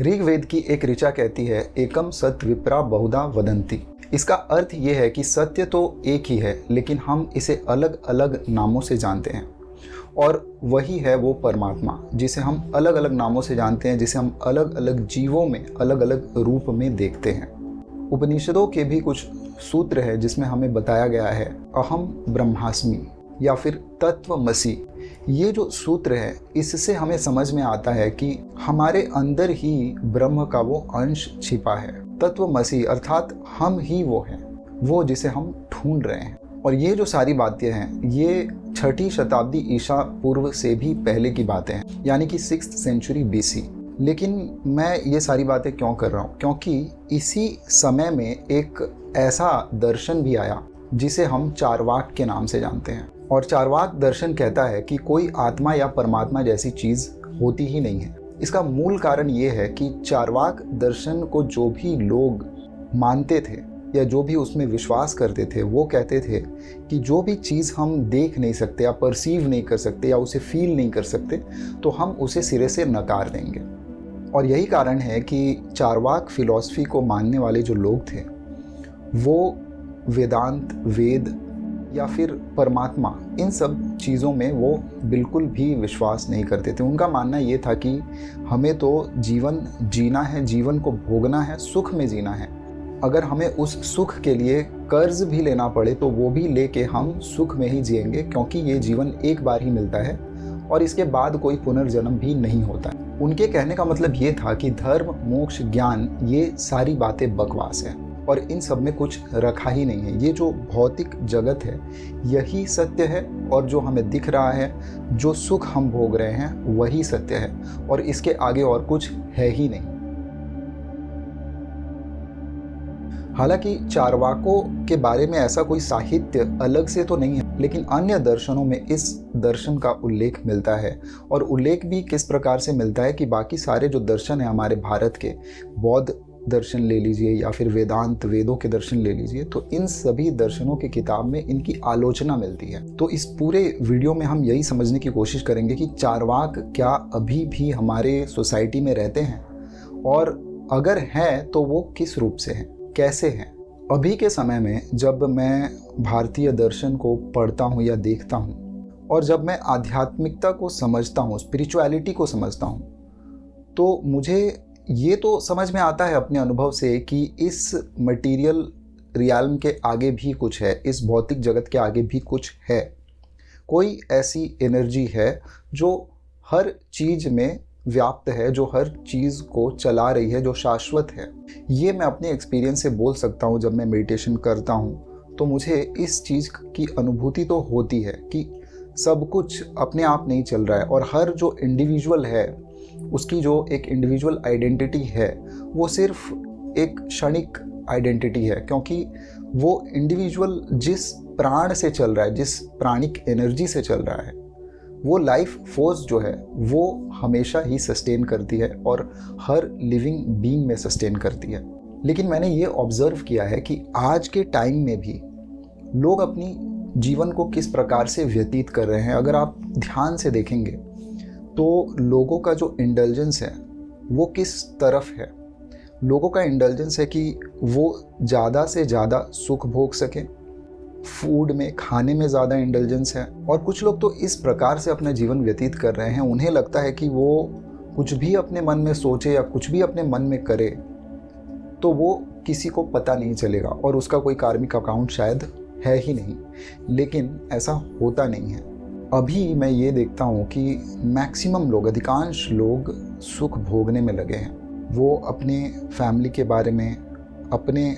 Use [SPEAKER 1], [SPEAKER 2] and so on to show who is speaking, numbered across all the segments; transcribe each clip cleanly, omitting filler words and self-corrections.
[SPEAKER 1] ऋग्वेद की एक ऋचा कहती है, एकम सत विप्रा बहुधा वदंती। इसका अर्थ ये है कि सत्य तो एक ही है, लेकिन हम इसे अलग अलग नामों से जानते हैं। और वही है वो परमात्मा, जिसे हम अलग अलग नामों से जानते हैं, जिसे हम अलग अलग जीवों में अलग अलग रूप में देखते हैं। उपनिषदों के भी कुछ सूत्र है जिसमें हमें बताया गया है अहम ब्रह्मास्मि या फिर तत्वमसि। ये जो सूत्र है, इससे हमें समझ में आता है कि हमारे अंदर ही ब्रह्म का वो अंश छिपा है। तत्वमसि अर्थात हम ही वो हैं, वो जिसे हम ढूंढ रहे हैं। और ये जो सारी बातें हैं, ये 6ठी शताब्दी ईसा पूर्व से भी पहले की बातें हैं, यानी कि 6th सेंचुरी BC। लेकिन मैं ये सारी बातें क्यों कर रहा हूँ? क्योंकि इसी समय में एक ऐसा दर्शन भी आया जिसे हम चार्वाक के नाम से जानते हैं। और चार्वाक दर्शन कहता है कि कोई आत्मा या परमात्मा जैसी चीज़ होती ही नहीं है। इसका मूल कारण ये है कि चार्वाक दर्शन को जो भी लोग मानते थे या जो भी उसमें विश्वास करते थे, वो कहते थे कि जो भी चीज़ हम देख नहीं सकते या परसीव नहीं कर सकते या उसे फील नहीं कर सकते, तो हम उसे सिरे से नकार देंगे। और यही कारण है कि चार्वाक फिलॉसफी को मानने वाले जो लोग थे, वो वेदांत, वेद या फिर परमात्मा, इन सब चीज़ों में वो बिल्कुल भी विश्वास नहीं करते थे। उनका मानना ये था कि हमें तो जीवन जीना है, जीवन को भोगना है, सुख में जीना है। अगर हमें उस सुख के लिए कर्ज भी लेना पड़े तो वो भी लेके हम सुख में ही जिएंगे, क्योंकि ये जीवन एक बार ही मिलता है और इसके बाद कोई पुनर्जन्म भी नहीं होता। उनके कहने का मतलब ये था कि धर्म, मोक्ष, ज्ञान, ये सारी बातें बकवास है और इन सब में कुछ रखा ही नहीं है। ये जो भौतिक जगत है, यही सत्य है, और जो हमें दिख रहा है, जो सुख हम भोग रहे हैं, वही सत्य है, और इसके आगे और कुछ है ही नहीं। हालांकि चार्वाकों के बारे में ऐसा कोई साहित्य अलग से तो नहीं है, लेकिन अन्य दर्शनों में इस दर्शन का उल्लेख मिलता है। और उल्लेख भी किस प्रकार से मिलता है कि बाकी सारे जो दर्शन हैं हमारे भारत के, बौद्ध दर्शन ले लीजिए या फिर वेदांत, वेदों के दर्शन ले लीजिए, तो इन सभी दर्शनों की किताब में इनकी आलोचना मिलती है। तो इस पूरे वीडियो में हम यही समझने की कोशिश करेंगे कि चार्वाक क्या अभी भी हमारे सोसाइटी में रहते हैं, और अगर हैं तो वो किस रूप से हैं, कैसे हैं। अभी के समय में जब मैं भारतीय दर्शन को पढ़ता हूँ या देखता हूँ, और जब मैं आध्यात्मिकता को समझता हूँ, स्पिरिचुअलिटी को समझता हूँ, तो मुझे ये तो समझ में आता है अपने अनुभव से कि इस मटेरियल रियल्म के आगे भी कुछ है, इस भौतिक जगत के आगे भी कुछ है। कोई ऐसी एनर्जी है जो हर चीज़ में व्याप्त है, जो हर चीज़ को चला रही है, जो शाश्वत है। ये मैं अपने एक्सपीरियंस से बोल सकता हूँ। जब मैं मेडिटेशन करता हूँ तो मुझे इस चीज़ की अनुभूति तो होती है कि सब कुछ अपने आप नहीं चल रहा है, और हर जो इंडिविजुअल है, उसकी जो एक इंडिविजुअल आइडेंटिटी है, वो सिर्फ एक क्षणिक आइडेंटिटी है, क्योंकि वो इंडिविजुअल जिस प्राण से चल रहा है, जिस प्राणिक एनर्जी से चल रहा है, वो लाइफ फोर्स जो है वो हमेशा ही सस्टेन करती है और हर लिविंग बीइंग में सस्टेन करती है। लेकिन मैंने ये ऑब्ज़र्व किया है कि आज के टाइम में भी लोग अपनी जीवन को किस प्रकार से व्यतीत कर रहे हैं। अगर आप ध्यान से देखेंगे तो लोगों का जो इंडल्जेंस है वो किस तरफ है। लोगों का इंडल्जेंस है कि वो ज़्यादा से ज़्यादा सुख भोग सकें, फूड में, खाने में ज़्यादा इंडल्जेंस है। और कुछ लोग तो इस प्रकार से अपना जीवन व्यतीत कर रहे हैं, उन्हें लगता है कि वो कुछ भी अपने मन में सोचे या कुछ भी अपने मन में करे तो वो किसी को पता नहीं चलेगा, और उसका कोई कार्मिक अकाउंट शायद है ही नहीं। लेकिन ऐसा होता नहीं है। अभी मैं ये देखता हूँ कि मैक्सिमम लोग, अधिकांश लोग सुख भोगने में लगे हैं। वो अपने फैमिली के बारे में, अपने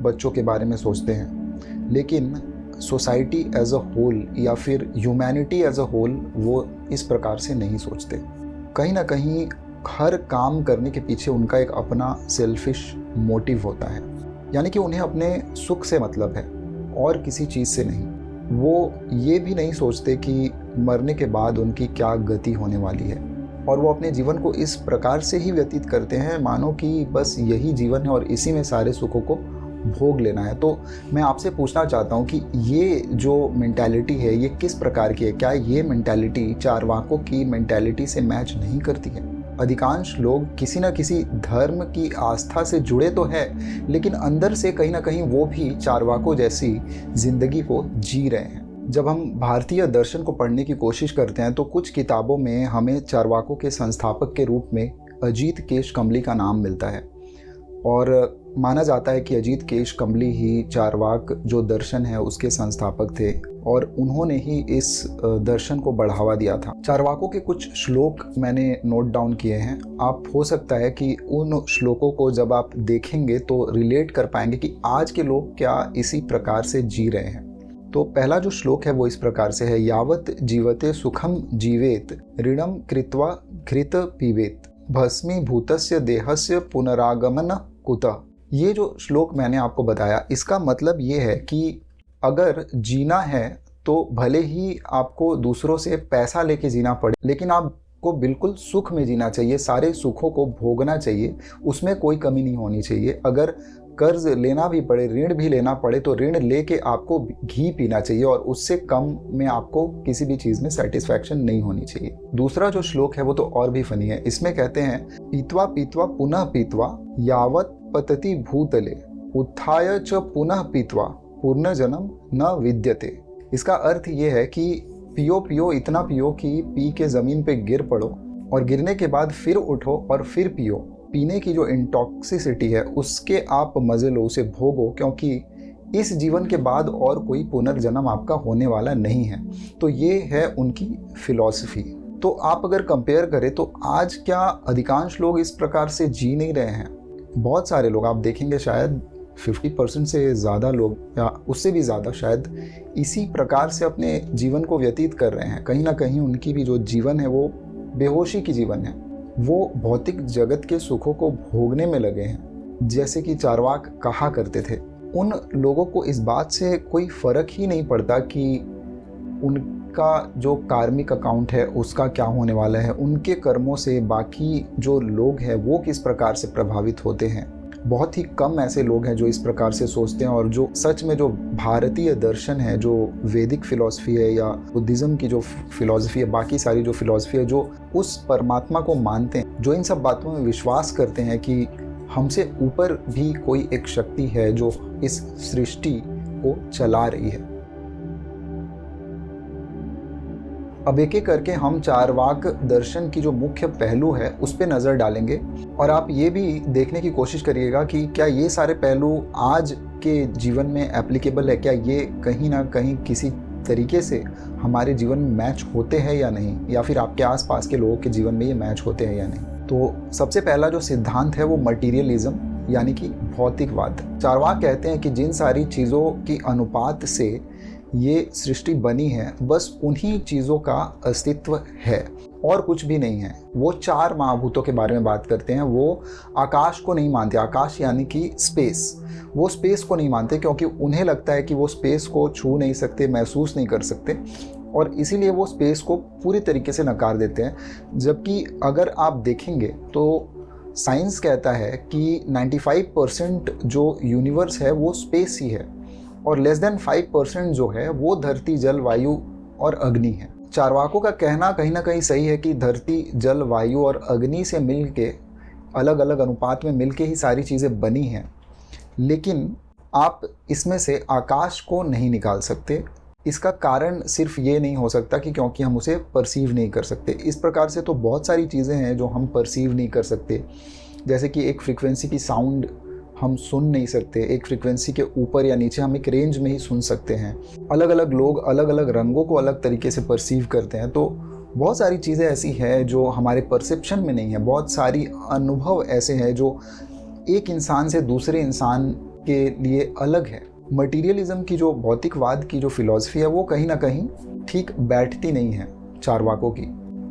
[SPEAKER 1] बच्चों के बारे में सोचते हैं, लेकिन सोसाइटी एज अ होल या फिर ह्यूमैनिटी एज अ होल वो इस प्रकार से नहीं सोचते। कहीं ना कहीं हर काम करने के पीछे उनका एक अपना सेल्फिश मोटिव होता है, यानी कि उन्हें अपने सुख से मतलब है और किसी चीज़ से नहीं। वो ये भी नहीं सोचते कि मरने के बाद उनकी क्या गति होने वाली है, और वो अपने जीवन को इस प्रकार से ही व्यतीत करते हैं मानो कि बस यही जीवन है और इसी में सारे सुखों को भोग लेना है। तो मैं आपसे पूछना चाहता हूँ कि ये जो मेंटालिटी है ये किस प्रकार की है? क्या ये मेंटालिटी चार्वाकों की मेंटालिटी से मैच नहीं करती है? अधिकांश लोग किसी न किसी धर्म की आस्था से जुड़े तो है, लेकिन अंदर से कहीं ना कहीं वो भी चारवाकों जैसी जिंदगी को जी रहे हैं। जब हम भारतीय दर्शन को पढ़ने की कोशिश करते हैं तो कुछ किताबों में हमें चारवाकों के संस्थापक के रूप में अजीत केशकम्बली का नाम मिलता है, और माना जाता है कि अजीत केशकम्बली ही चारवाक जो दर्शन है उसके संस्थापक थे, और उन्होंने ही इस दर्शन को बढ़ावा दिया था। चारवाकों के कुछ श्लोक मैंने नोट डाउन किए हैं। आप हो सकता है कि उन श्लोकों को जब आप देखेंगे तो रिलेट कर पाएंगे कि आज के लोग क्या इसी प्रकार से जी रहे हैं। तो पहला जो श्लोक है वो इस प्रकार से है, यावत जीवते सुखम जीवेत ऋणम कृत्वा घृत पीवेत भस्मीभूतस्य देहस्य पुनरागमन कुतः। ये जो श्लोक मैंने आपको बताया, इसका मतलब ये है कि अगर जीना है तो भले ही आपको दूसरों से पैसा लेके जीना पड़े, लेकिन आपको बिल्कुल सुख में जीना चाहिए, सारे सुखों को भोगना चाहिए, उसमें कोई कमी नहीं होनी चाहिए। अगर कर्ज लेना भी पड़े, ऋण भी लेना पड़े, तो ऋण लेके आपको घी पीना चाहिए, और उससे कम में आपको किसी भी चीज़ में सेटिस्फैक्शन नहीं होनी चाहिए। दूसरा जो श्लोक है वो तो और भी फनी है। इसमें कहते हैं, पीत्वा पीत्वा पुनः पीत्वा यावत पतति भूतले उत्थाय च पुनः पीत्वा पुनर्जन्म न विद्यते। इसका अर्थ ये है कि पियो पियो, इतना पियो कि पी के ज़मीन पे गिर पड़ो, और गिरने के बाद फिर उठो और फिर पियो। पीने की जो इंटॉक्सिसिटी है उसके आप मज़े लो, उसे भोगो, क्योंकि इस जीवन के बाद और कोई पुनर्जन्म आपका होने वाला नहीं है। तो ये है उनकी फिलॉसफी। तो आप अगर कंपेयर करें तो आज क्या अधिकांश लोग इस प्रकार से जी नहीं रहे हैं? बहुत सारे लोग आप देखेंगे, शायद 50% से ज़्यादा लोग या उससे भी ज़्यादा शायद इसी प्रकार से अपने जीवन को व्यतीत कर रहे हैं। कहीं ना कहीं उनकी भी जो जीवन है वो बेहोशी की जीवन है, वो भौतिक जगत के सुखों को भोगने में लगे हैं। जैसे कि चारवाक कहा करते थे, उन लोगों को इस बात से कोई फ़र्क ही नहीं पड़ता कि उनका जो कार्मिक अकाउंट है उसका क्या होने वाला है, उनके कर्मों से बाकी जो लोग हैं वो किस प्रकार से प्रभावित होते हैं। बहुत ही कम ऐसे लोग हैं जो इस प्रकार से सोचते हैं, और जो सच में जो भारतीय दर्शन है, जो वैदिक फ़िलॉसफी है या बुद्धिज़्म की जो फ़िलॉसफी है, बाकी सारी जो फ़िलॉसफी है, जो उस परमात्मा को मानते हैं, जो इन सब बातों में विश्वास करते हैं कि हमसे ऊपर भी कोई एक शक्ति है जो इस सृष्टि को चला रही है। अब एक एक करके हम चारवाक दर्शन की जो मुख्य पहलू है उस पर नज़र डालेंगे, और आप ये भी देखने की कोशिश करिएगा कि क्या ये सारे पहलू आज के जीवन में एप्लीकेबल है, क्या ये कहीं ना कहीं किसी तरीके से हमारे जीवन में मैच होते हैं या नहीं, या फिर आपके आसपास के लोगों के जीवन में ये मैच होते हैं या नहीं। तो सबसे पहला जो सिद्धांत है वो मटीरियलिज्म यानी कि भौतिकवाद। चारवाक कहते हैं कि जिन सारी चीज़ों की अनुपात से ये सृष्टि बनी है, बस उन्हीं चीज़ों का अस्तित्व है और कुछ भी नहीं है। वो चार महाभूतों के बारे में बात करते हैं। वो आकाश को नहीं मानते, आकाश यानी कि स्पेस, वो स्पेस को नहीं मानते क्योंकि उन्हें लगता है कि वो स्पेस को छू नहीं सकते, महसूस नहीं कर सकते, और इसीलिए वो स्पेस को पूरी तरीके से नकार देते हैं। जबकि अगर आप देखेंगे तो साइंस कहता है कि 95% जो यूनिवर्स है वो स्पेस ही है, और लेस देन 5% जो है वो धरती, जल, वायु और अग्नि है। चारवाकों का कहना कहीं ना कहीं सही है कि धरती, जल, वायु और अग्नि से मिल के, अलग अलग अनुपात में मिल के ही सारी चीज़ें बनी हैं, लेकिन आप इसमें से आकाश को नहीं निकाल सकते। इसका कारण सिर्फ ये नहीं हो सकता कि क्योंकि हम उसे परसीव नहीं कर सकते। इस प्रकार से तो बहुत सारी चीज़ें हैं जो हम परसीव नहीं कर सकते, जैसे कि एक फ्रीक्वेंसी की साउंड हम सुन नहीं सकते, एक फ्रीक्वेंसी के ऊपर या नीचे हम एक रेंज में ही सुन सकते हैं। अलग अलग लोग अलग अलग रंगों को अलग तरीके से परसीव करते हैं। तो बहुत सारी चीज़ें ऐसी हैं जो हमारे परसेप्शन में नहीं है, बहुत सारी अनुभव ऐसे हैं जो एक इंसान से दूसरे इंसान के लिए अलग है। मटीरियलिज्म की जो भौतिकवाद की जो फिलॉसफी है वो कहीं ना कहीं ठीक बैठती नहीं है चारवाकों की।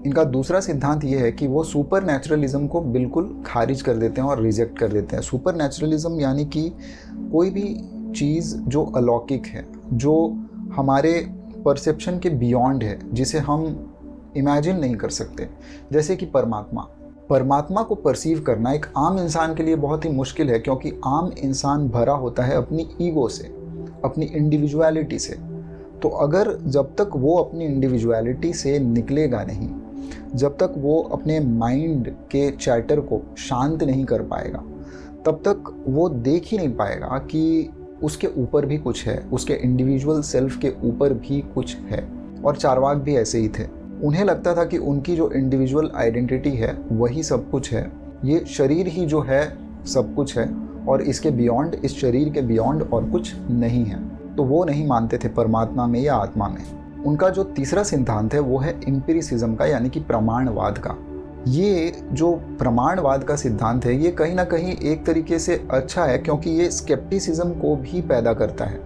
[SPEAKER 1] इनका दूसरा सिद्धांत ये है कि वो सुपर नेचुरलिज्म को बिल्कुल खारिज कर देते हैं और रिजेक्ट कर देते हैं। सुपर नेचुरलिज्म यानी कि कोई भी चीज़ जो अलौकिक है, जो हमारे परसेप्शन के बियॉन्ड है, जिसे हम इमेजिन नहीं कर सकते, जैसे कि परमात्मा को परसीव करना एक आम इंसान के लिए बहुत ही मुश्किल है, क्योंकि आम इंसान भरा होता है अपनी ईगो से, अपनी इंडिविजुअलिटी से। तो अगर जब तक वो अपनी इंडिविजुअलिटी से निकलेगा नहीं, जब तक वो अपने माइंड के चैटर को शांत नहीं कर पाएगा, तब तक वो देख ही नहीं पाएगा कि उसके ऊपर भी कुछ है, उसके इंडिविजुअल सेल्फ के ऊपर भी कुछ है। और चार्वाक भी ऐसे ही थे। उन्हें लगता था कि उनकी जो इंडिविजुअल आइडेंटिटी है वही सब कुछ है, ये शरीर ही जो है सब कुछ है, और इसके बियॉन्ड, इस शरीर के बियॉन्ड और कुछ नहीं है। तो वो नहीं मानते थे परमात्मा में या आत्मा में। उनका जो तीसरा सिद्धांत है वो है एम्पिरिसिज्म का, यानी कि प्रमाणवाद का। ये जो प्रमाणवाद का सिद्धांत है ये कहीं ना कहीं एक तरीके से अच्छा है, क्योंकि ये स्केप्टिसिज्म को भी पैदा करता है।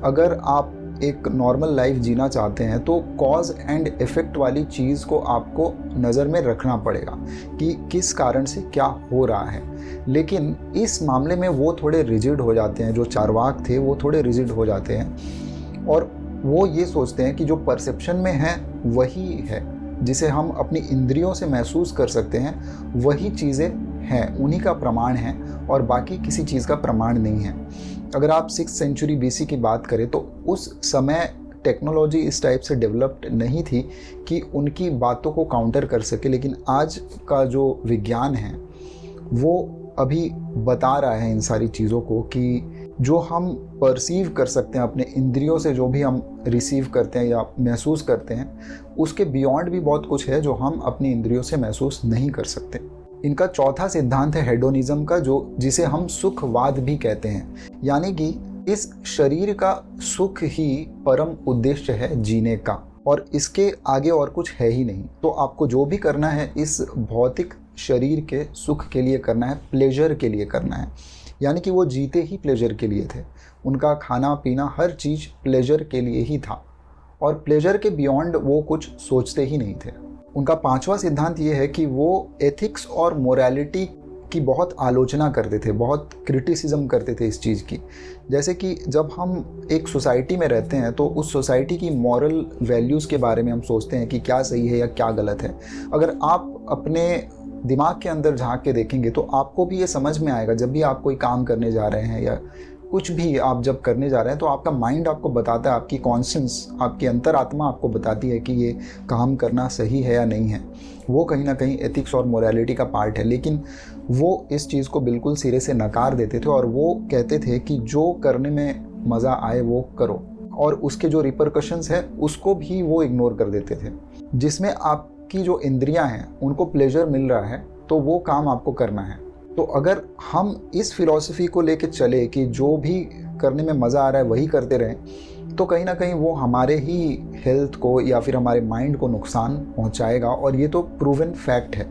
[SPEAKER 1] अगर आप एक नॉर्मल लाइफ जीना चाहते हैं तो कॉज एंड इफ़ेक्ट वाली चीज़ को आपको नज़र में रखना पड़ेगा कि किस कारण से क्या हो रहा है। लेकिन इस मामले में वो थोड़े रिजिड हो जाते हैं, जो चार्वाक थे वो थोड़े रिजिड हो जाते हैं, और वो ये सोचते हैं कि जो परसेप्शन में है वही है, जिसे हम अपनी इंद्रियों से महसूस कर सकते हैं वही चीज़ें हैं, उन्हीं का प्रमाण है, और बाकी किसी चीज़ का प्रमाण नहीं है। अगर आप 6th सेंचुरी BC की बात करें तो उस समय टेक्नोलॉजी इस टाइप से डेवलप्ड नहीं थी कि उनकी बातों को काउंटर कर सके, लेकिन आज का जो विज्ञान है वो अभी बता रहा है इन सारी चीज़ों को कि जो हम परसीव कर सकते हैं अपने इंद्रियों से, जो भी हम रिसीव करते हैं या महसूस करते हैं, उसके बियॉन्ड भी बहुत कुछ है जो हम अपनी इंद्रियों से महसूस नहीं कर सकते। इनका चौथा सिद्धांत है हेडोनिज्म का, जिसे हम सुखवाद भी कहते हैं, यानी कि इस शरीर का सुख ही परम उद्देश्य है जीने का, और इसके आगे और कुछ है ही नहीं। तो आपको जो भी करना है इस भौतिक शरीर के सुख के लिए करना है, प्लेजर के लिए करना है। यानी कि वो जीते ही प्लेजर के लिए थे, उनका खाना पीना हर चीज़ प्लेजर के लिए ही था, और प्लेजर के बियॉन्ड वो कुछ सोचते ही नहीं थे। उनका पांचवा सिद्धांत ये है कि वो एथिक्स और मोरालिटी की बहुत आलोचना करते थे, बहुत क्रिटिसिज्म करते थे इस चीज़ की। जैसे कि जब हम एक सोसाइटी में रहते हैं तो उस सोसाइटी की मॉरल वैल्यूज़ के बारे में हम सोचते हैं कि क्या सही है या क्या गलत है। अगर आप अपने दिमाग के अंदर झांक के देखेंगे तो आपको भी ये समझ में आएगा, जब भी आप कोई काम करने जा रहे हैं या कुछ भी आप जब करने जा रहे हैं तो आपका माइंड आपको बताता है, आपकी कॉन्शियस, आपकी अंतरात्मा आपको बताती है कि ये काम करना सही है या नहीं है। वो कहीं ना कहीं एथिक्स और मोरालिटी का पार्ट है, लेकिन वो इस चीज़ को बिल्कुल सिरे से नकार देते थे, और वो कहते थे कि जो करने में मज़ा आए वो करो, और उसके जो रिपरकशंस है उसको भी वो इग्नोर कर देते थे। जिसमें आपकी जो इंद्रियां हैं उनको प्लेजर मिल रहा है तो वो काम आपको करना है। तो अगर हम इस फिलॉसफी को लेके चले कि जो भी करने में मज़ा आ रहा है वही करते रहें, तो कहीं ना कहीं वो हमारे ही हेल्थ को या फिर हमारे माइंड को नुकसान पहुंचाएगा, और ये तो प्रूवन फैक्ट है।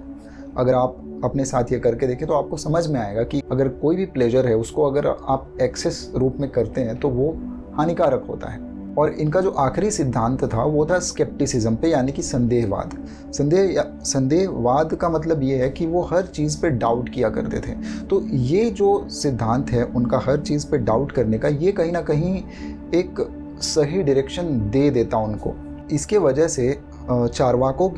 [SPEAKER 1] अगर आप अपने साथ ये करके देखें तो आपको समझ में आएगा कि अगर कोई भी प्लेजर है उसको अगर आप एक्सेस रूप में करते हैं तो वो हानिकारक होता है। और इनका जो आखिरी सिद्धांत था वो था स्केप्टिसिज्म पे, यानी कि संदेहवाद। संदेहवाद का मतलब ये है कि वो हर चीज़ पे डाउट किया करते थे। तो ये जो सिद्धांत है उनका हर चीज़ पे डाउट करने का, ये कहीं ना कहीं एक सही डायरेक्शन दे देता उनको। इसके वजह से चार्वाकों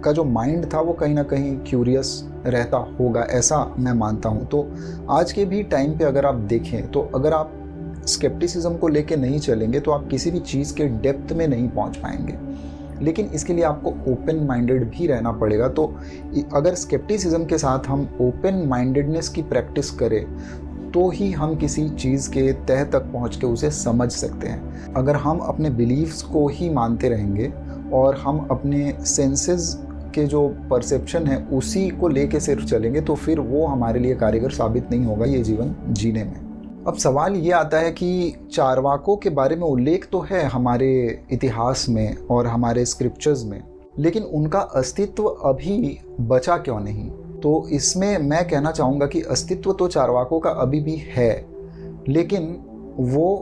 [SPEAKER 1] का जो माइंड था वो कहीं ना कहीं क्यूरियस रहता होगा, ऐसा मैं मानता हूँ। तो आज के भी टाइम पे अगर आप देखें तो अगर आप स्केप्टिसिज्म को लेके नहीं चलेंगे तो आप किसी भी चीज़ के डेप्थ में नहीं पहुंच पाएंगे, लेकिन इसके लिए आपको ओपन माइंडेड भी रहना पड़ेगा। तो अगर स्केप्टिसिज्म के साथ हम ओपन माइंडेडनेस की प्रैक्टिस करें तो ही हम किसी चीज़ के तह तक पहुंच के उसे समझ सकते हैं। अगर हम अपने बिलीव्स को ही मानते रहेंगे और हम अपने सेंसेस के जो परसेप्शन है उसी को लेके सिर्फ चलेंगे तो फिर वो हमारे लिए कारगर साबित नहीं होगा ये जीवन जीने में। अब सवाल ये आता है कि चार्वाकों के बारे में उल्लेख तो है हमारे इतिहास में और हमारे स्क्रिप्चर्स में, लेकिन उनका अस्तित्व अभी बचा क्यों नहीं? तो इसमें मैं कहना चाहूँगा कि अस्तित्व तो चार्वाकों का अभी भी है, लेकिन वो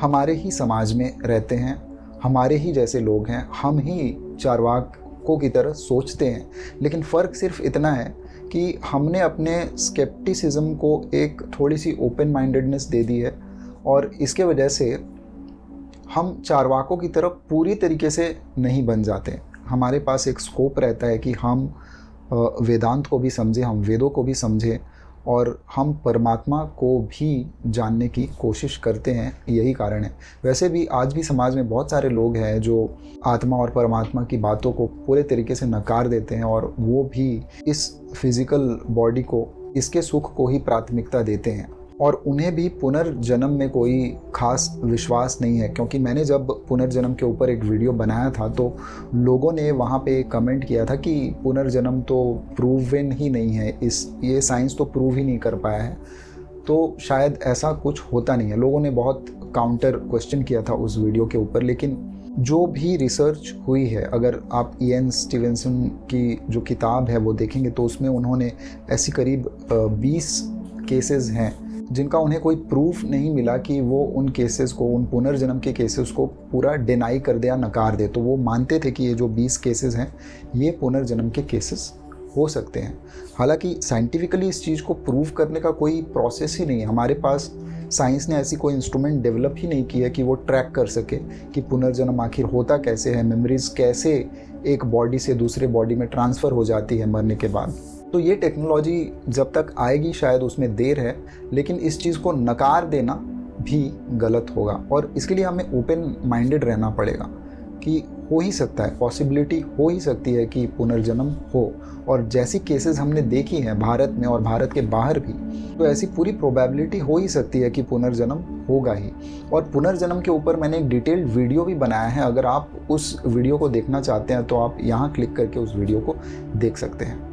[SPEAKER 1] हमारे ही समाज में रहते हैं, हमारे ही जैसे लोग हैं, हम ही चार्वाकों की तरह सोचते हैं। लेकिन फ़र्क सिर्फ इतना है कि हमने अपने स्केप्टिसिज्म को एक थोड़ी सी ओपन माइंडेडनेस दे दी है, और इसके वजह से हम चार्वाकों की तरफ पूरी तरीके से नहीं बन जाते। हमारे पास एक स्कोप रहता है कि हम वेदांत को भी समझें, हम वेदों को भी समझें, और हम परमात्मा को भी जानने की कोशिश करते हैं, यही कारण है। वैसे भी आज भी समाज में बहुत सारे लोग हैं जो आत्मा और परमात्मा की बातों को पूरे तरीके से नकार देते हैं और वो भी इस फिज़िकल बॉडी को, इसके सुख को ही प्राथमिकता देते हैं और उन्हें भी पुनर्जन्म में कोई खास विश्वास नहीं है। क्योंकि मैंने जब पुनर्जन्म के ऊपर एक वीडियो बनाया था तो लोगों ने वहाँ पे कमेंट किया था कि पुनर्जन्म तो प्रूवन ही नहीं है, ये साइंस तो प्रूव ही नहीं कर पाया है, तो शायद ऐसा कुछ होता नहीं है। लोगों ने बहुत काउंटर क्वेश्चन किया था उस वीडियो के ऊपर। लेकिन जो भी रिसर्च हुई है, अगर आप इएन स्टीवेंसन की जो किताब है वो देखेंगे तो उसमें उन्होंने ऐसी करीब 20 केसेस हैं जिनका उन्हें कोई प्रूफ नहीं मिला कि वो उन केसेस को, उन पुनर्जन्म के केसेस को पूरा डिनाई कर दे या नकार दे। तो वो मानते थे कि ये जो 20 केसेस हैं ये पुनर्जन्म के केसेस हो सकते हैं। हालांकि साइंटिफिकली इस चीज़ को प्रूव करने का कोई प्रोसेस ही नहीं है। हमारे पास साइंस ने ऐसी कोई इंस्ट्रूमेंट डेवलप ही नहीं की है कि वो ट्रैक कर सके कि पुनर्जन्म आखिर होता कैसे है, मेमोरीज कैसे एक बॉडी से दूसरे बॉडी में ट्रांसफ़र हो जाती है मरने के बाद। तो ये टेक्नोलॉजी जब तक आएगी शायद उसमें देर है, लेकिन इस चीज़ को नकार देना भी गलत होगा और इसके लिए हमें ओपन माइंडेड रहना पड़ेगा कि हो ही सकता है, पॉसिबिलिटी हो ही सकती है कि पुनर्जन्म हो। और जैसी केसेस हमने देखी हैं भारत में और भारत के बाहर भी, तो ऐसी पूरी प्रोबेबिलिटी हो ही सकती है कि पुनर्जन्म होगा ही। और पुनर्जन्म के ऊपर मैंने एक डिटेल्ड वीडियो भी बनाया है, अगर आप उस वीडियो को देखना चाहते हैं तो आप यहाँ क्लिक करके उस वीडियो को देख सकते हैं।